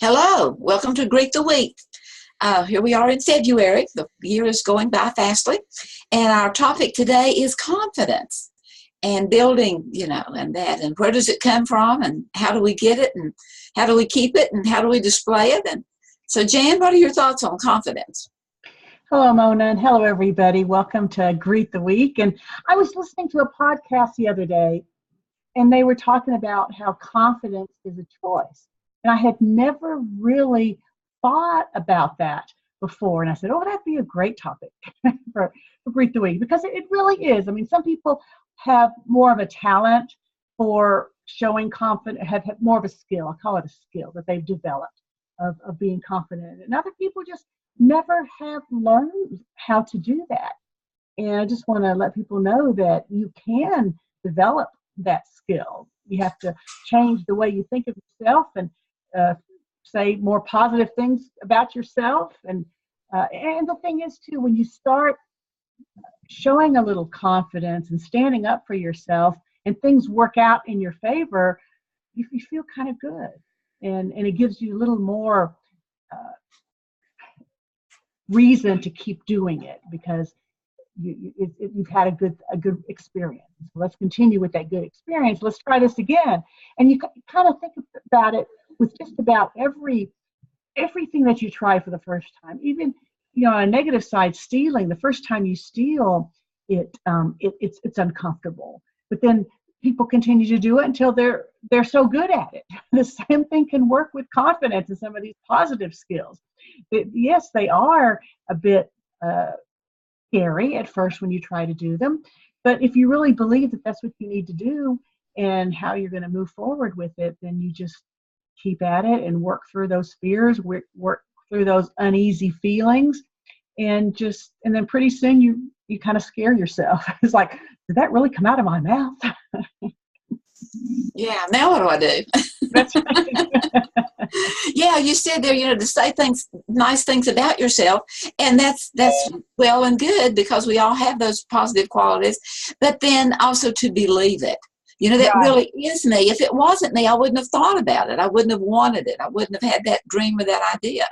Hello, welcome to Greet the Week. Here we are in February. The year is going by fastly. And our topic today is confidence and building, and that. And where does it come from? And how do we get it? And how do we keep it? And how do we display it? And so, Jan, what are your thoughts on confidence? Hello, Mona, and hello, everybody. Welcome to Greet the Week. And I was listening to a podcast the other day, and they were talking about how confidence is a choice. And I had never really thought about that before. And I said, that'd be a great topic for Greet the Week, because it really is. I mean, some people have more of a talent for showing confidence, have more of a skill. I call it a skill that they've developed of being confident. And other people just never have learned how to do that. And I just want to let people know that you can develop that skill. You have to change the way you think of yourself and say more positive things about yourself. And the thing is, too, when you start showing a little confidence and standing up for yourself and things work out in your favor, you feel kind of good. And it gives you a little more reason to keep doing it, because you've had a good experience. So let's continue with that good experience. Let's try this again. And you kind of think about it with just about everything that you try for the first time. Even on a negative side, stealing. The first time you steal, it's uncomfortable. But then people continue to do it until they're so good at it. The same thing can work with confidence and some of these positive skills. Yes, they are a bit scary at first when you try to do them, but if you really believe that that's what you need to do and how you're going to move forward with it, then you just keep at it and work through those fears, work through those uneasy feelings, and then pretty soon you kind of scare yourself. It's like, did that really come out of my mouth? Yeah, now what do I do? That's right. Yeah, you said there, to say nice things about yourself, and that's well and good, because we all have those positive qualities, but then also to believe it. That Right. really is me. If it wasn't me, I wouldn't have thought about it. I wouldn't have wanted it. I wouldn't have had that dream or that idea.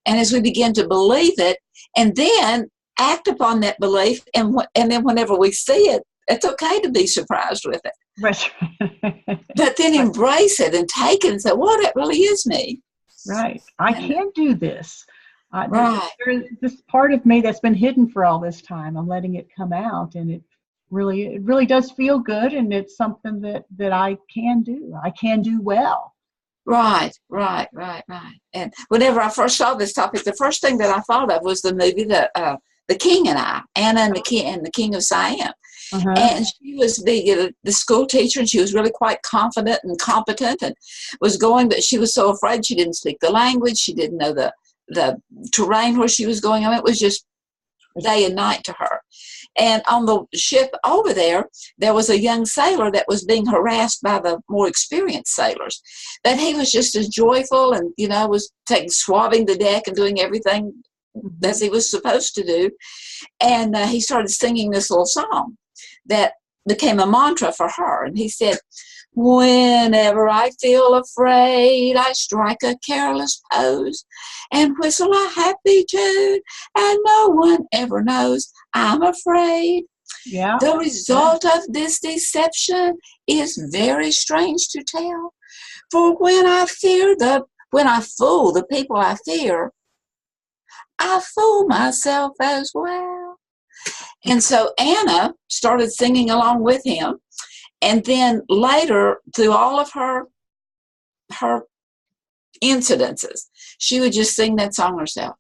And as we begin to believe it and then act upon that belief, and then whenever we see it, it's okay to be surprised with it. Right. But then embrace it and take it and say, well, that really is me. Right. I can do this. Right. There's this part of me that's been hidden for all this time. I'm letting it come out, and it really does feel good, and it's something that I can do. I can do well. Right. And whenever I first saw this topic, the first thing that I thought of was the movie, The King and I, Anna and the King of Siam. Uh-huh. And she was the school teacher, and she was really quite confident and competent and was going, but she was so afraid. She didn't speak the language. She didn't know the terrain where she was going. I mean, it was just day and night to her. And on the ship over there was a young sailor that was being harassed by the more experienced sailors. But he was just as joyful and, was swabbing the deck and doing everything as he was supposed to do. And he started singing this little song that became a mantra for her. And he said, whenever I feel afraid, I strike a careless pose and whistle a happy tune, and no one ever knows I'm afraid. Yeah. The result of this deception is very strange to tell. For when I fool the people I fear, I fool myself as well. And so Anna started singing along with him. And then later, through all of her incidences, she would just sing that song herself.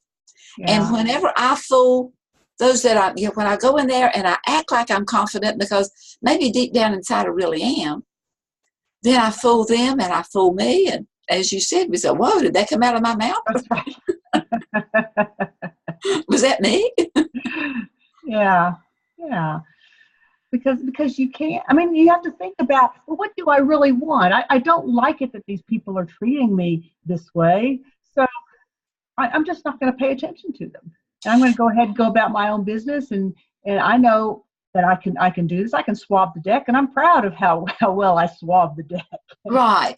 Yeah. And whenever I fool those that when I go in there and I act like I'm confident, because maybe deep down inside I really am, then I fool them and I fool me. And as you said, we said, whoa, did that come out of my mouth? That's right. Was that me? Yeah. Because you can't, you have to think about, well, what do I really want? I don't like it that these people are treating me this way, so I'm just not going to pay attention to them. And I'm going to go ahead and go about my own business, and I know that I can do this. I can swab the deck, and I'm proud of how well I swab the deck. Right.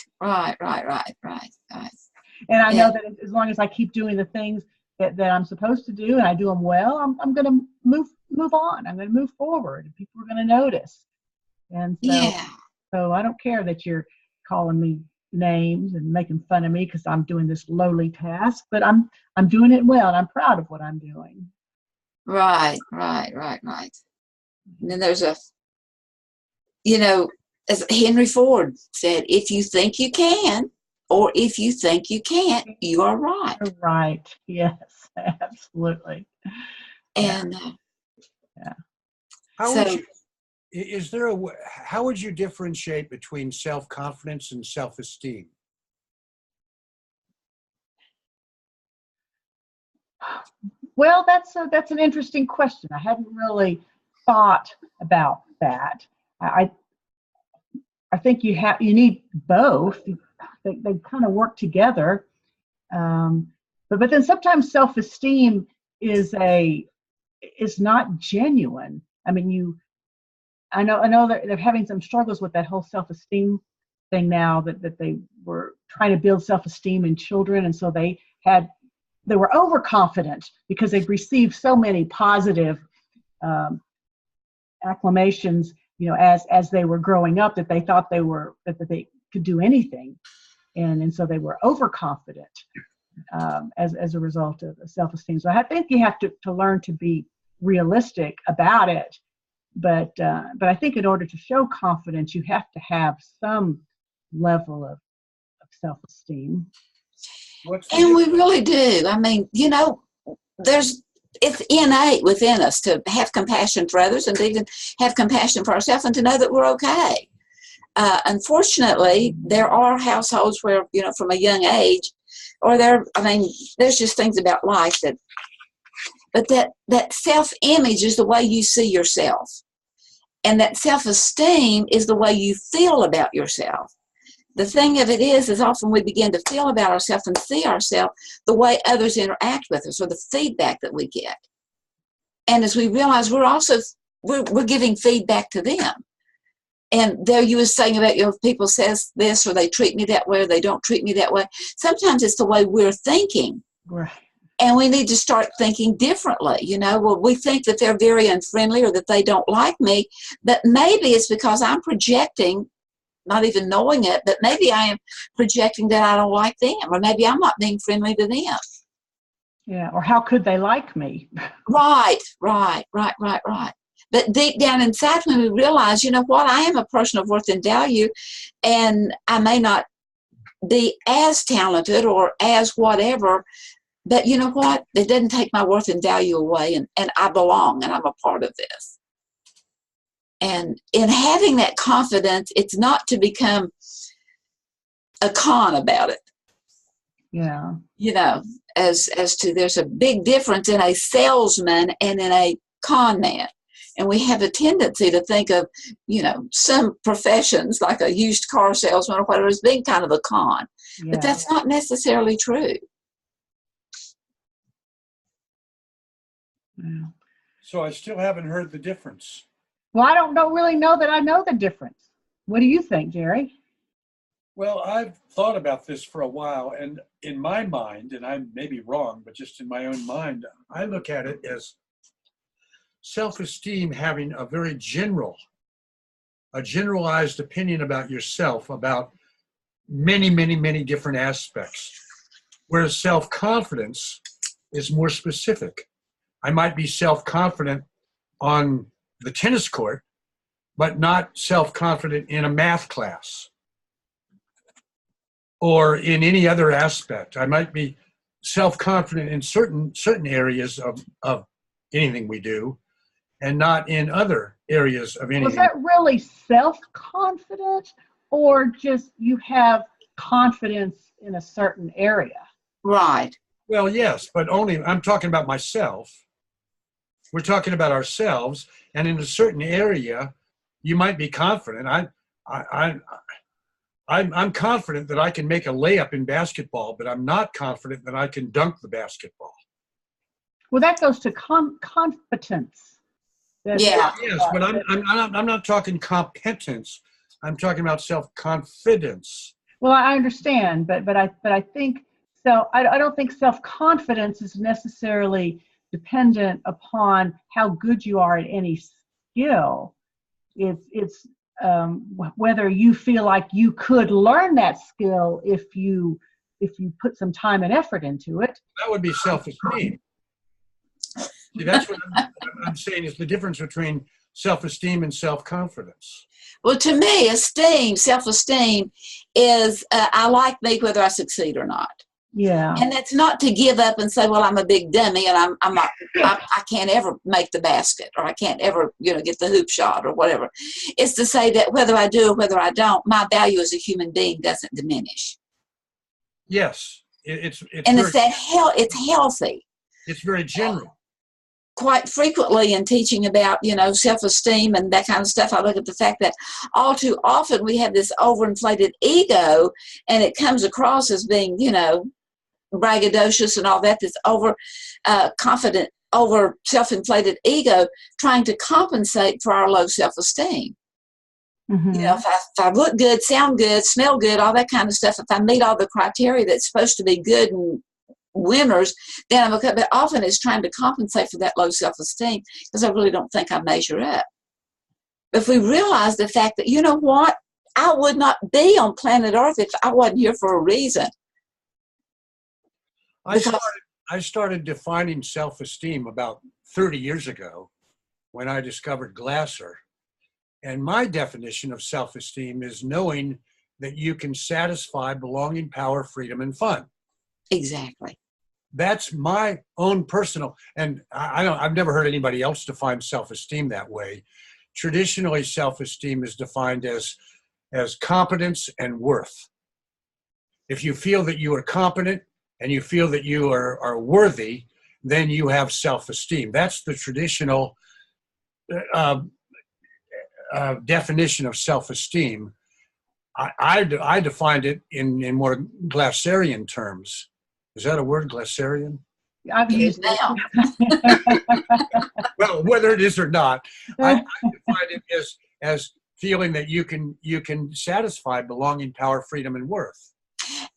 And I know Yeah. that as long as I keep doing the things that I'm supposed to do and I do them well, I'm going to move on. I'm going to move forward. And people are going to notice. And Yeah. so I don't care that you're calling me names and making fun of me because I'm doing this lowly task, but I'm doing it well and I'm proud of what I'm doing. Right. And then there's you know, as Henry Ford said, if you think you can, or if you think you can't, you are right. You're right. Yes, absolutely. Yeah. And Yeah. How so, would you, is there how would you differentiate between self-confidence and self-esteem? Well, that's an interesting question. I hadn't really thought about that. I think you need both. They kind of work together. But then sometimes self-esteem is not genuine. I mean, I know that they're having some struggles with that whole self-esteem thing now, that they were trying to build self-esteem in children, and so they were overconfident because they've received so many positive acclamations, as they were growing up, that they thought that they could do anything, and so they were overconfident as a result of self-esteem. So I think you have to learn to be realistic about it, but I think in order to show confidence, you have to have some level of self-esteem. and we really do. I mean, it's innate within us to have compassion for others and to even have compassion for ourselves and to know that we're okay. Unfortunately, there are households where, from a young age, there's just things about life but that self-image is the way you see yourself. And that self-esteem is the way you feel about yourself. The thing of it is often we begin to feel about ourselves and see ourselves the way others interact with us, or the feedback that we get. And as we realize, we're giving feedback to them. And there you were saying about, if people says this, or they treat me that way, or they don't treat me that way. Sometimes it's the way we're thinking. Right. And we need to start thinking differently. We think that they're very unfriendly or that they don't like me, but maybe it's because I'm projecting, not even knowing it, but maybe I am projecting that I don't like them, or maybe I'm not being friendly to them. Yeah, or how could they like me? Right. But deep down inside, when we realize, I am a person of worth and value, and I may not be as talented or as whatever, but you know what? It doesn't take my worth and value away, and I belong, and I'm a part of this. And in having that confidence, it's not to become a con about it. Yeah. As to, there's a big difference in a salesman and in a con man. And we have a tendency to think of, some professions like a used car salesman or whatever as being kind of a con. Yeah. But that's not necessarily true. Yeah. So I still haven't heard the difference. Well, I don't really know that I know the difference. What do you think, Jerry? Well, I've thought about this for a while, and in my mind, and I may be wrong, but just in my own mind, I look at it as self-esteem having a very generalized opinion about yourself, about many, many, many different aspects, whereas self-confidence is more specific. I might be self-confident on the tennis court, but not self-confident in a math class or in any other aspect. I might be self-confident in certain areas of anything we do, and not in other areas of anything. Was that really self-confident, or just you have confidence in a certain area? Right. Well, yes, but only, I'm talking about myself. We're talking about ourselves, and in a certain area, you might be confident. I'm confident that I can make a layup in basketball, but I'm not confident that I can dunk the basketball. Well, that goes to competence. Yeah. Yes, but I'm not talking competence. I'm talking about self-confidence. Well, I understand, but I think So I don't think self-confidence is necessarily dependent upon how good you are at any skill. It's whether you feel like you could learn that skill if you put some time and effort into it. That would be self-esteem. See, that's what I'm saying is the difference between self-esteem and self-confidence. Well, to me, self-esteem is I like me whether I succeed or not. Yeah. And that's not to give up and say, well, I'm a big dummy and I'm not, I can't ever make the basket, or I can't ever, get the hoop shot or whatever. It's to say that whether I do or whether I don't, my value as a human being doesn't diminish. Yes, it's and it's healthy. It's very general. Quite frequently in teaching about, self-esteem and that kind of stuff, I look at the fact that all too often we have this overinflated ego, and it comes across as being, braggadocious and all that, this confident, over self-inflated ego trying to compensate for our low self-esteem. Mm-hmm. If I look good, sound good, smell good, all that kind of stuff, if I meet all the criteria that's supposed to be good and winners, then I'm okay. But often it's trying to compensate for that low self-esteem because I really don't think I measure up. If we realize the fact that, you know what, I would not be on planet Earth if I wasn't here for a reason. I started defining self-esteem about 30 years ago when I discovered Glasser. And my definition of self-esteem is knowing that you can satisfy belonging, power, freedom, and fun. Exactly. That's my own personal, and I've never heard anybody else define self-esteem that way. Traditionally, self-esteem is defined as competence and worth. If you feel that you are competent and you feel that you are worthy, then you have self-esteem. That's the traditional definition of self-esteem. I defined it in more Glasserian terms. Is that a word, Glasserian? I've used now. Well, whether it is or not, I define it as feeling that you can satisfy belonging, power, freedom, and worth.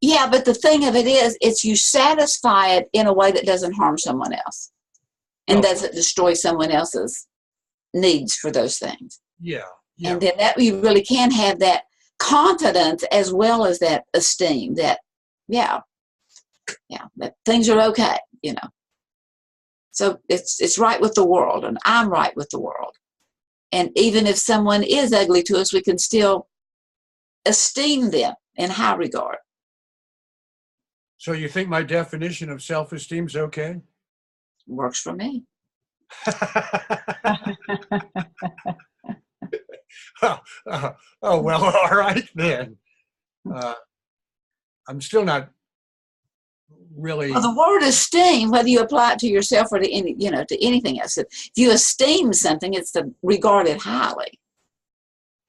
Yeah, but the thing of it is, it's you satisfy it in a way that doesn't harm someone else and doesn't destroy someone else's needs for those things. Yeah. And then that you really can have that confidence as well as that esteem that, that things are okay, So it's right with the world, and I'm right with the world. And even if someone is ugly to us, we can still esteem them in high regard. So you think my definition of self-esteem is okay? Works for me. Oh, well, all right then. I'm still not really. Well, the word esteem, whether you apply it to yourself or to to anything else, if you esteem something, it's to regard it highly.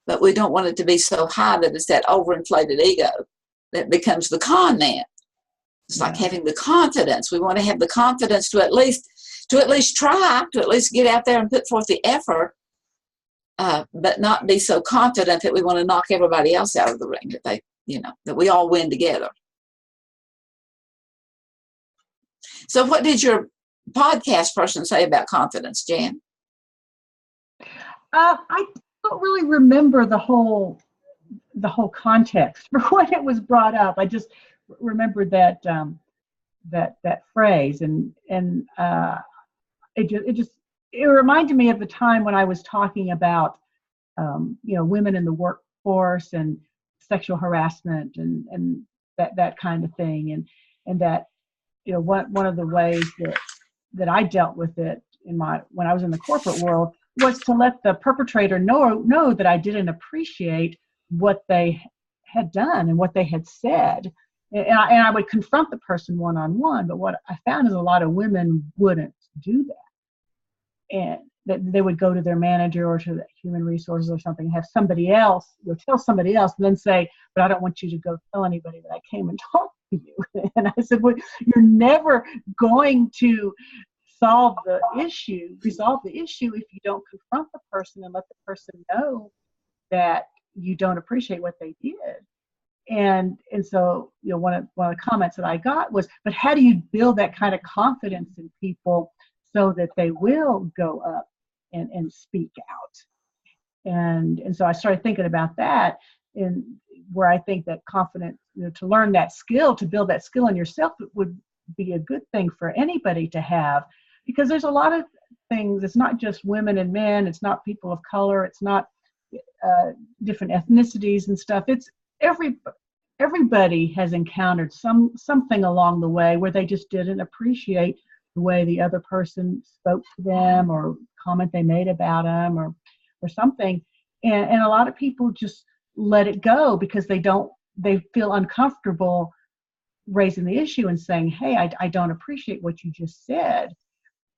But we don't want it to be so high that it's that overinflated ego that becomes the con man. It's like having the confidence. We want to have the confidence to at least try, to at least get out there and put forth the effort, but not be so confident that we want to knock everybody else out of the ring, that that we all win together. So what did your podcast person say about confidence, Jan? I don't really remember the whole context for when it was brought up. I just remembered that phrase, and it reminded me of the time when I was talking about women in the workforce and sexual harassment and that kind of thing, and that one of the ways that I dealt with it when I was in the corporate world was to let the perpetrator know that I didn't appreciate what they had done and what they had said. And I would confront the person one-on-one, but what I found is a lot of women wouldn't do that. And that they would go to their manager or to the human resources or something, have somebody else, tell somebody else, and then say, but I don't want you to go tell anybody that I came and talked to you. And I said, well, you're never going to resolve the issue if you don't confront the person and let the person know that you don't appreciate what they did. And so, one of the comments that I got was, but how do you build that kind of confidence in people so that they will go up and speak out? And so I started thinking about that, and where I think that confidence, to learn that skill, to build that skill in yourself, it would be a good thing for anybody to have, because there's a lot of things. It's not just women and men. It's not people of color. It's not different ethnicities and stuff. It's everybody has encountered something along the way where they just didn't appreciate the way the other person spoke to them, or comment they made about them, or something. And a lot of people just let it go because they feel uncomfortable raising the issue and saying, hey, I don't appreciate what you just said.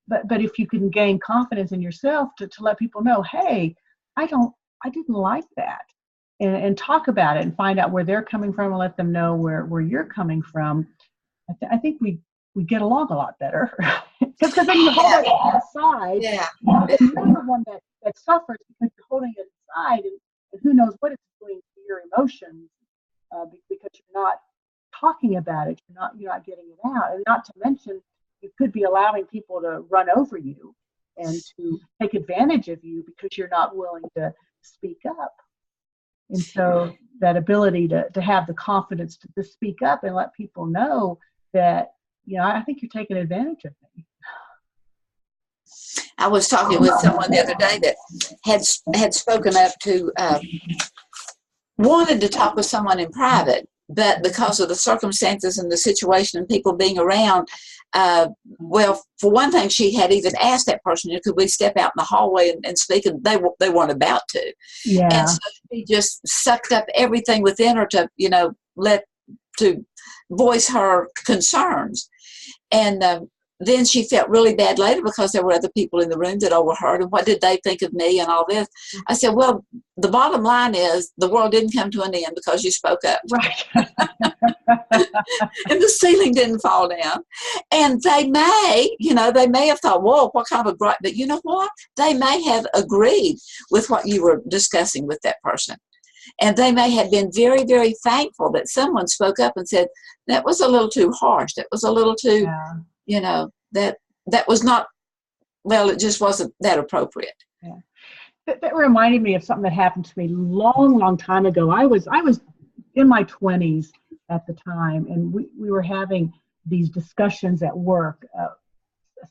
But if you can gain confidence in yourself to let people know, hey, I didn't like that, and talk about it and find out where they're coming from, and let them know where you're coming from, I think we get along a lot better. Because then you hold it aside. Yeah. And you're the one that suffers because you're holding it aside, and who knows what it's doing to your emotions, because you're not talking about it, you're not getting it out. And not to mention, you could be allowing people to run over you and to take advantage of you because you're not willing to speak up. And so that ability to have the confidence to speak up and let people know that, I think you're taking advantage of me. I was talking with someone the other day that had spoken up to, wanted to talk with someone in private, but because of the circumstances and the situation and people being around, well, for one thing, she had even asked that person, could we step out in the hallway and speak? And they weren't about to. Yeah. And so she just sucked up everything within her to, to voice her concerns. And then she felt really bad later because there were other people in the room that overheard, and what did they think of me and all this? I said, well, the bottom line is the world didn't come to an end because you spoke up. Right. And the ceiling didn't fall down. And they may have thought, whoa, what kind of a great, but you know what? They may have agreed with what you were discussing with that person. And they may have been very, very thankful that someone spoke up and said, that was a little too harsh. That was a little too, that was not, well, it just wasn't that appropriate. Yeah. That reminded me of something that happened to me long, long time ago. I was in my 20s at the time, and we were having these discussions at work.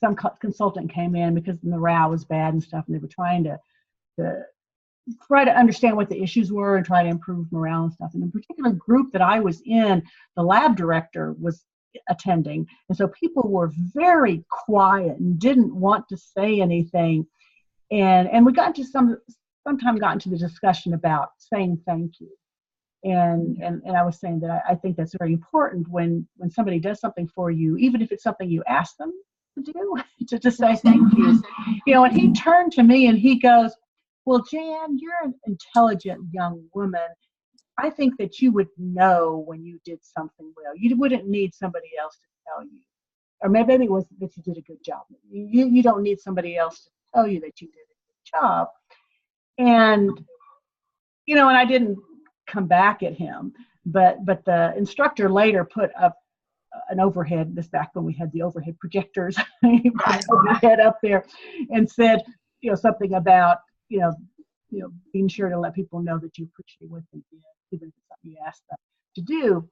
Some consultant came in because the morale was bad and stuff, and they were trying to try to understand what the issues were and try to improve morale and stuff. And in a particular group that I was in, the lab director was attending. And so people were very quiet and didn't want to say anything. And we got into sometime got into the discussion about saying thank you. And I was saying that I think that's very important when somebody does something for you, even if it's something you ask them to do, to just say thank you. And he turned to me and he goes, well, Jan, you're an intelligent young woman. I think that you would know when you did something well. You wouldn't need somebody else to tell you. Or maybe it was that you did a good job. You don't need somebody else to tell you that you did a good job. And, and I didn't come back at him, but the instructor later put up an overhead, this back when we had the overhead projectors, he put an overhead up there and said, something about, being sure to let people know that you appreciate what they did, even if it's something you asked them to do.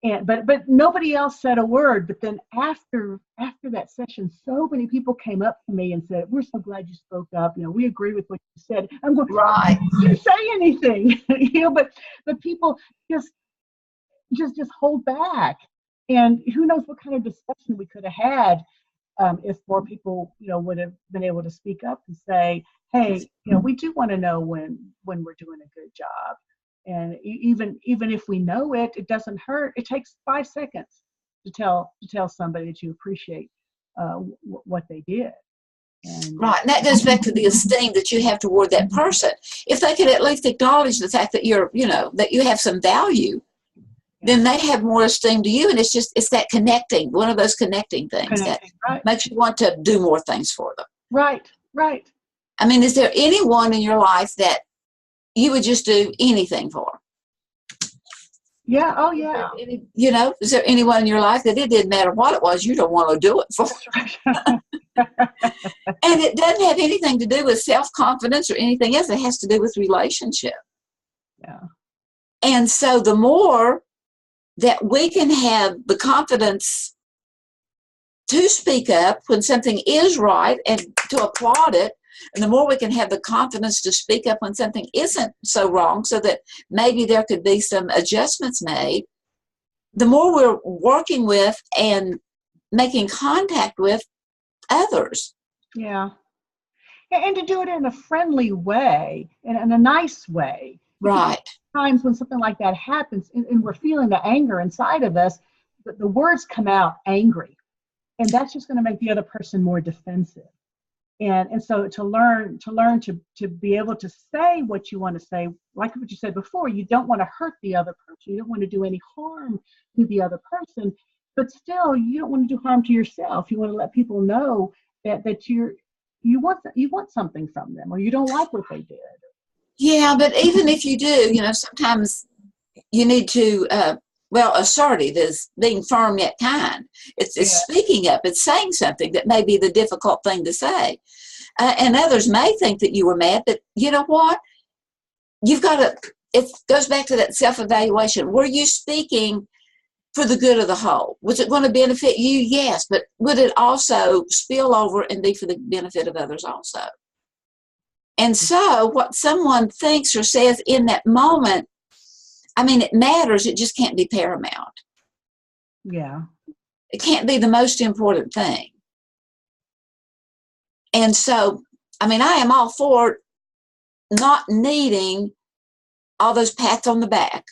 And but nobody else said a word. But then after that session, so many people came up to me and said, "We're so glad you spoke up. We agree with what you said." I'm going, right? You didn't say anything, but people just hold back. And who knows what kind of discussion we could have had if more people, would have been able to speak up and say, hey, we do want to know when we're doing a good job. And even if we know it, it doesn't hurt. It takes 5 seconds to tell somebody that you appreciate what they did. And, right, and that goes back to the esteem that you have toward that person. If they could at least acknowledge the fact that that you have some value, then they have more esteem to you, and it's that connecting, one of those connecting things that makes you want to do more things for them. Right. I mean, is there anyone in your life that you would just do anything for? Yeah. Oh, Is there yeah. is there anyone in your life that it didn't matter what it was, you don't want to do it for? And it doesn't have anything to do with self-confidence or anything else. It has to do with relationship. Yeah. And so the more that we can have the confidence to speak up when something is right and to applaud it, and the more we can have the confidence to speak up when something isn't so wrong, so that maybe there could be some adjustments made, the more we're working with and making contact with others. Yeah. And to do it in a friendly way, in a nice way. Right. Times when something like that happens and we're feeling the anger inside of us, the words come out angry. And that's just going to make the other person more defensive. And so to learn to be able to say what you want to say, like what you said before, you don't want to hurt the other person. You don't want to do any harm to the other person, but still you don't want to do harm to yourself. You want to let people know that you want something from them, or you don't like what they did. Yeah, but even if you do, sometimes you need to, assertive is being firm yet kind. It's speaking up. It's saying something that may be the difficult thing to say. And others may think that you were mad, but you know what? You've got to, it goes back to that self-evaluation. Were you speaking for the good of the whole? Was it going to benefit you? Yes, but would it also spill over and be for the benefit of others also? And so what someone thinks or says in that moment, it matters. It just can't be paramount. Yeah. It can't be the most important thing. And so, I am all for not needing all those pats on the back.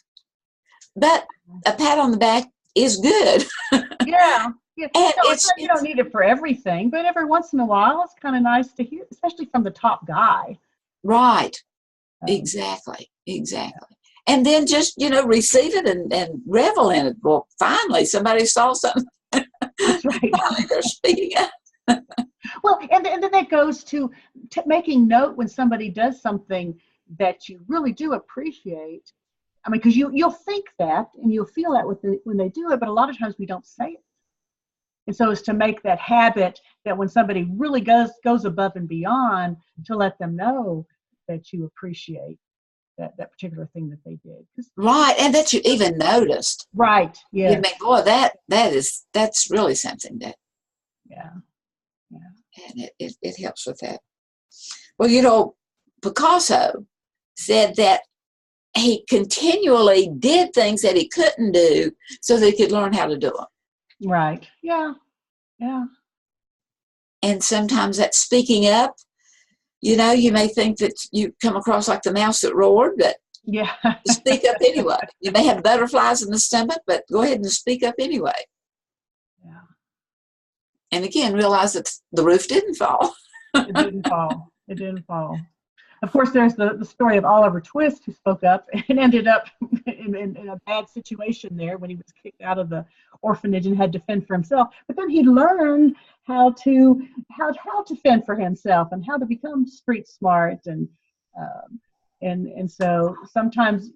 But a pat on the back is good. Yeah. Yeah. And No, you don't need it for everything, but every once in a while, it's kind of nice to hear, especially from the top guy. Right. Exactly. And then just, receive it and revel in it. Well, finally, somebody saw something. That's right. Finally, they're speaking up. Well, and then that goes to making note when somebody does something that you really do appreciate. Because you'll think that and you'll feel that when they do it, but a lot of times we don't say it. And so it's to make that habit that when somebody really goes above and beyond, to let them know that you appreciate that particular thing that they did. Right, and that you even noticed. Right, yeah. Boy, that's really something that. Yeah. And it helps with that. Well, Picasso said that he continually did things that he couldn't do so that he could learn how to do them. Right. Yeah. And sometimes that's speaking up. You may think that you come across like the mouse that roared, but speak up anyway. You may have butterflies in the stomach, but go ahead and speak up anyway. Yeah. And again, realize that the roof didn't fall. It didn't fall. Of course, there's the story of Oliver Twist, who spoke up and ended up in a bad situation there when he was kicked out of the orphanage and had to fend for himself. But then he learned how to fend for himself and how to become street smart. And so sometimes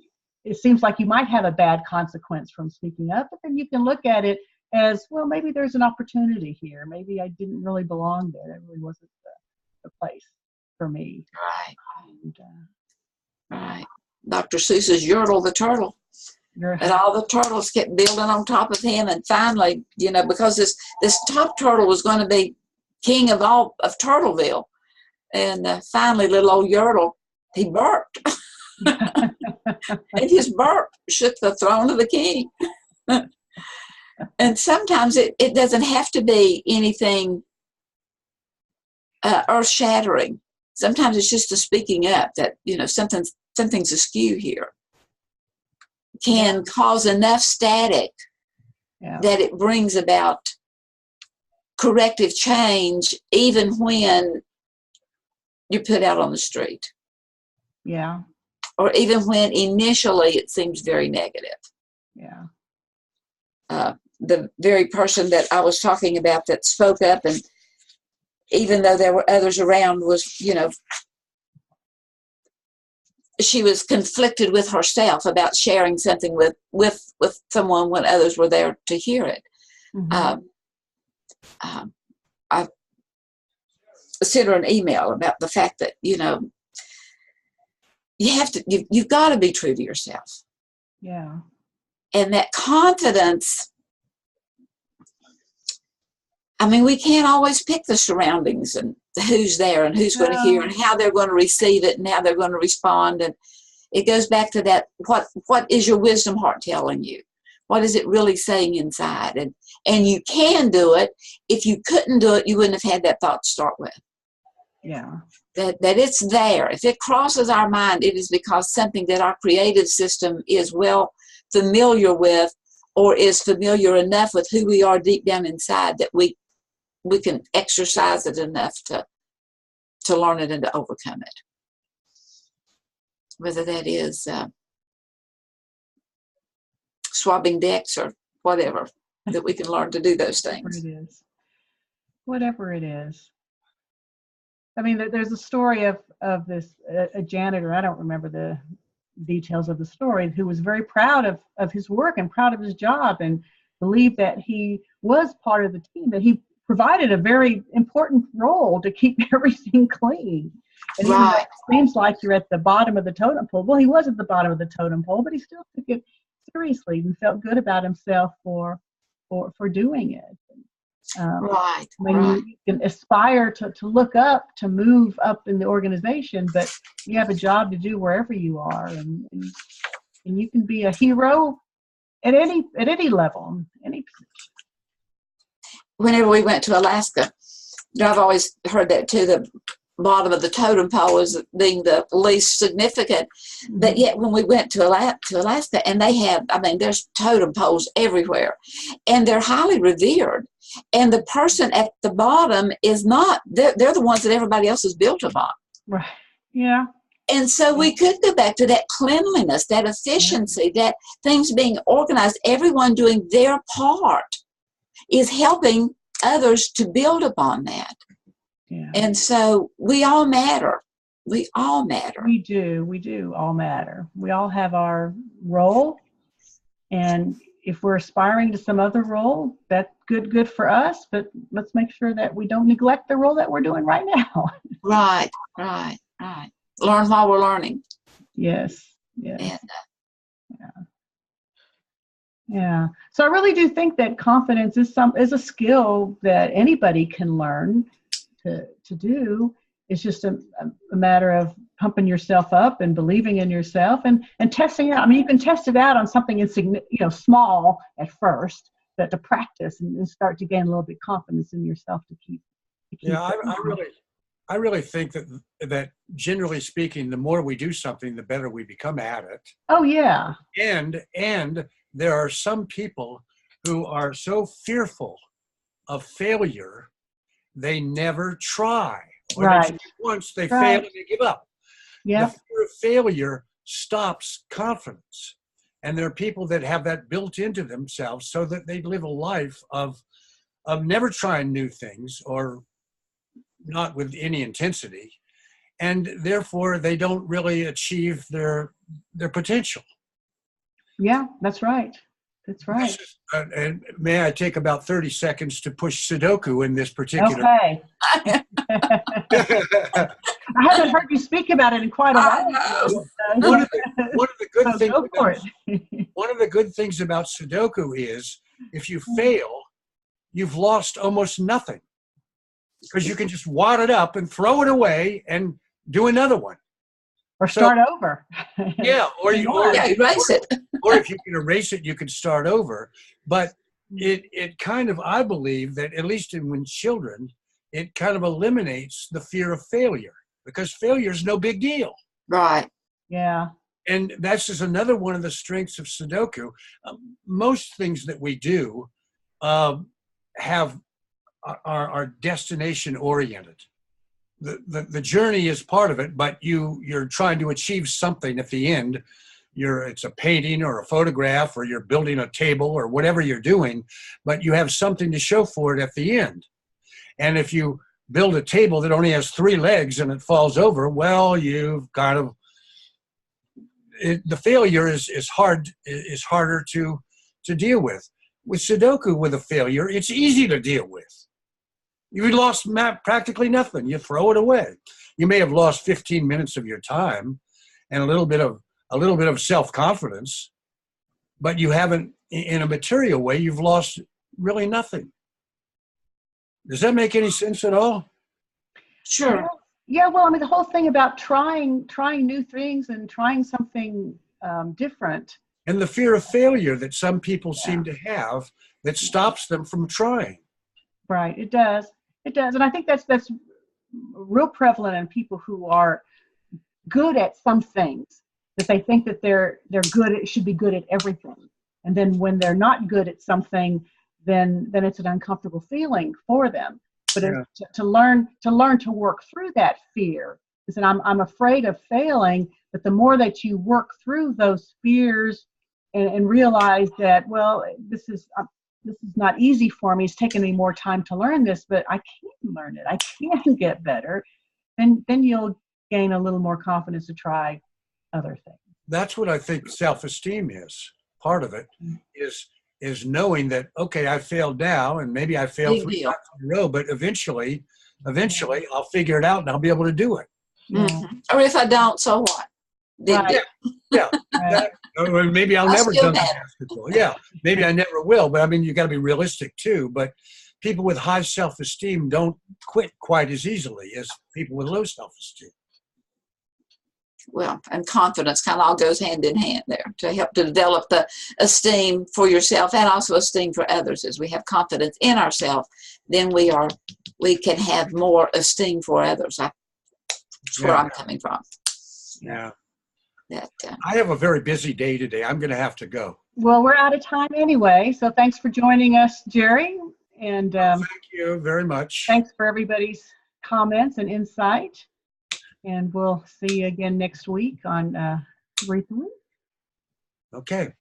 it seems like you might have a bad consequence from speaking up, but then you can look at it as, well, maybe there's an opportunity here. Maybe I didn't really belong there. That really wasn't the place for me. Right. And, right. Dr. Seuss's Yertle the turtle. And all the turtles kept building on top of him, and finally, because this top turtle was going to be king of Turtleville, and finally, little old Yertle, he burped, and his burp shook the throne of the king. And sometimes it doesn't have to be anything earth-shattering. Sometimes it's just a speaking up that something's askew here. Can cause enough static that it brings about corrective change, even when you're put out on the street. Yeah. Or even when initially it seems very negative. Yeah. The very person that I was talking about that spoke up, and even though there were others around, was, she was conflicted with herself about sharing something with someone when others were there to hear it. Mm-hmm. I sent her an email about the fact that, you've got to be true to yourself. Yeah. And that confidence, I mean, we can't always pick the surroundings and who's there and who's going to hear and how they're going to receive it and how they're going to respond. And it goes back to that, what is your wisdom heart telling you? What is it really saying inside? And you can do it. If you couldn't do it, you wouldn't have had that thought to start with. Yeah. That it's there. If it crosses our mind, it is because something that our creative system is well familiar with, or is familiar enough with who we are deep down inside, that we can exercise it enough to learn it and to overcome it. Whether that is swabbing decks or whatever, that we can learn to do those things. Whatever it is. I mean, there's a story of this a janitor. I don't remember the details of the story, who was very proud of his work and proud of his job, and believed that he was part of the team, that he provided a very important role to keep everything clean. And even though it seems like you're at the bottom of the totem pole, well, he was at the bottom of the totem pole, but he still took it seriously and felt good about himself for doing it. You can aspire to look up, to move up in the organization, but you have a job to do wherever you are, and you can be a hero at any level, any position. Whenever we went to Alaska, I've always heard that too, the bottom of the totem pole as being the least significant. Mm-hmm. But yet when we went to Alaska, and they have, there's totem poles everywhere, and they're highly revered. And the person at the bottom is not, they're the ones that everybody else is built upon. Right. Yeah. And so we could go back to that cleanliness, that efficiency, that things being organized, everyone doing their part is helping others to build upon that. Yeah. And so we all matter. We all matter. We do all matter. We all have our role. And if we're aspiring to some other role, that's good for us, but let's make sure that we don't neglect the role that we're doing right now. Right. Learn while we're learning. Yes. And, Yeah. So I really do think that confidence is a skill that anybody can learn to do. It's just a matter of pumping yourself up and believing in yourself and testing it out. I mean, you can test it out on something small at first, but to practice and start to gain a little bit of confidence in yourself to keep. Yeah, I really think that generally speaking, the more we do something, the better we become at it. Oh yeah. And there are some people who are so fearful of failure, they never try. Right. Once they fail and they give up. Yeah. The fear of failure stops confidence. And there are people that have that built into themselves so that they live a life of never trying new things, or not with any intensity. And therefore they don't really achieve their potential. Yeah, that's right. That's right. And may I take about 30 seconds to push Sudoku in this particular? Okay. I haven't heard you speak about it in quite a while. One of the good things about Sudoku is if you fail, you've lost almost nothing, because you can just wad it up and throw it away and do another one. Or start over. Yeah, or erase it. Or if you can erase it, you can start over. But it kind of, I believe that at least when children, it kind of eliminates the fear of failure, because failure is no big deal. Right. Yeah. And that's just another one of the strengths of Sudoku. Most things that we do are destination oriented. The journey is part of it, but you're trying to achieve something at the end. It's a painting or a photograph, or you're building a table or whatever you're doing, but you have something to show for it at the end. And if you build a table that only has 3 legs and it falls over, well, you've kind of the failure is harder to deal with. With Sudoku, with a failure, it's easy to deal with. You lost practically nothing. You throw it away. You may have lost 15 minutes of your time and a little bit of self-confidence, but you haven't, in a material way, you've lost really nothing. Does that make any sense at all? Sure. Yeah, well, I mean, the whole thing about trying new things and trying something different. And the fear of failure that some people seem to have that stops them from trying. Right, it does. It does. And I think that's real prevalent in people who are good at some things, that they think that they're good, should be good at everything. And then when they're not good at something, then it's an uncomfortable feeling for them. But to learn to work through that fear, because I'm afraid of failing, but the more that you work through those fears and realize that, well, this is not easy for me. It's taken me more time to learn this, but I can learn it. I can get better. Then you'll gain a little more confidence to try other things. That's what I think self-esteem is. Part of it is knowing that, okay, I failed now, and maybe I failed 3 times in a row, but eventually I'll figure it out and I'll be able to do it. Mm-hmm. Or if I don't, so what? Right. Yeah. Right. Or maybe I'll never still dunk the basketball. Yeah, maybe I never will. But I mean, you got to be realistic too. But people with high self-esteem don't quit quite as easily as people with low self-esteem. Well, and confidence kind of all goes hand in hand there to help to develop the esteem for yourself and also esteem for others. As we have confidence in ourselves, then we can have more esteem for others. That's where I'm coming from. Yeah. That, I have a very busy day today. I'm going to have to go. Well, we're out of time anyway, so thanks for joining us, Jerry. And thank you very much. Thanks for everybody's comments and insight. And we'll see you again next week on Greet the Week. Okay.